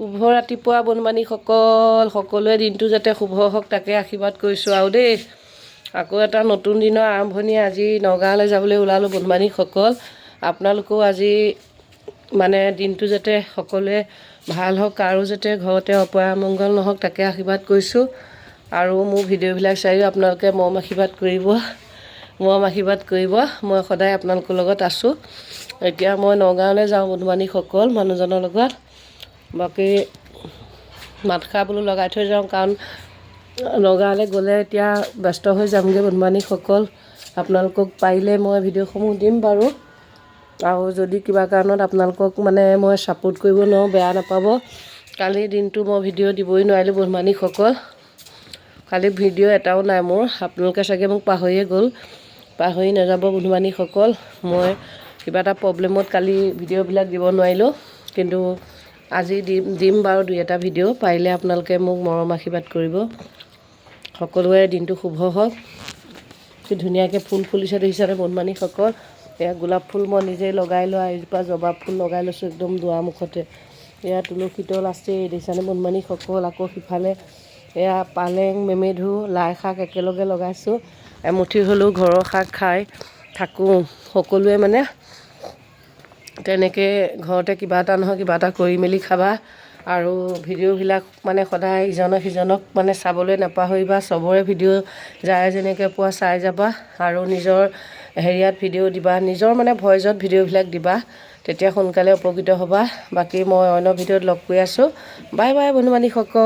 শুভ ৰাতিপুৱা বনবানীসকল, সকলোৱে দিনটো যাতে শুভ হওক তাকে আশীৰ্বাদ কৰিছোঁ আৰু দেই। আকৌ এটা নতুন দিনৰ আৰম্ভণি। আজি নগাঁৱলৈ যাবলৈ ওলালোঁ বনবানীসকল। আপোনালোকেও আজি মানে দিনটো যাতে সকলোৱে ভাল হওক, কাৰো যাতে ঘৰতে অপয়া মংগল নহওক তাকে আশীৰ্বাদ কৰিছোঁ। আৰু মোৰ ভিডিঅ'বিলাক চাইও আপোনালোকে মৰম আশীৰ্বাদ কৰিব। মই সদায় আপোনালোকৰ লগত আছোঁ। এতিয়া মই নগাঁৱলৈ যাওঁ বনবানীসকল মানুহজনৰ লগত। বাকী মাতষাৰ বোলো লগাই থৈ যাওঁ, কাৰণ নগাঁৱলৈ গ'লে এতিয়া ব্যস্ত হৈ যামগৈ বনবানীসকল। আপোনালোকক পাৰিলে মই ভিডিঅ'সমূহ দিম বাৰু। আৰু যদি কিবা কাৰণত আপোনালোকক মানে মই ছাপোৰ্ট কৰিব নোৱাৰোঁ বেয়া নাপাব। কালিৰ দিনটো মই ভিডিঅ' দিবই নোৱাৰিলোঁ বনবানীসকল। কালি ভিডিঅ' এটাও নাই মোৰ। আপোনালোকে চাগে মোক পাহৰিয়ে গ'ল। পাহৰি নাযাব বনবানীসকল। মই কিবা এটা প্ৰব্লেমত কালি ভিডিঅ'বিলাক দিব নোৱাৰিলোঁ, কিন্তু আজি দিম বাৰু দুই এটা ভিডিঅ'। পাৰিলে আপোনালোকে মোক মৰম আশীৰ্বাদ কৰিব। সকলোৰে দিনটো শুভ হওক। কি ধুনীয়াকৈ ফুল ফুলিছে দেখিছেনে বনবানীসকল। এয়া গোলাপ ফুল মই নিজেই লগাই লোৱা, এজোপা জবা ফুল লগাই লৈছোঁ একদম দুৱাৰমুখতে। এয়া তুলসী তল আছেই দেখিছেনে বনবানীসকল। আকৌ সিফালে এয়া পালেং, মেমেধু, লাই শাক একেলগে লগাইছোঁ। এমুঠি হ'লেও ঘৰৰ শাক খাই থাকোঁ। সকলোৱে মানে তেনেকৈ ঘৰতে কিবা এটা নহয় কিবা এটা কৰি মেলি খাবা। আৰু ভিডিঅ'বিলাক মানে সদায় ইজনে সিজনক মানে চাবলৈ নাপাহৰিবা। চবৰে ভিডিঅ' যাৰে যেনেকৈ পোৱা চাই যাবা আৰু নিজৰ হেৰিয়াত ভিডিঅ' দিবা, নিজৰ মানে ভইচত ভিডিঅ'বিলাক দিবা, তেতিয়া সোনকালে উপকৃত হ'বা। বাকী মই অন্য ভিডিঅ'ত লগ কৰি আছোঁ। Bye bye বনবানীসকল।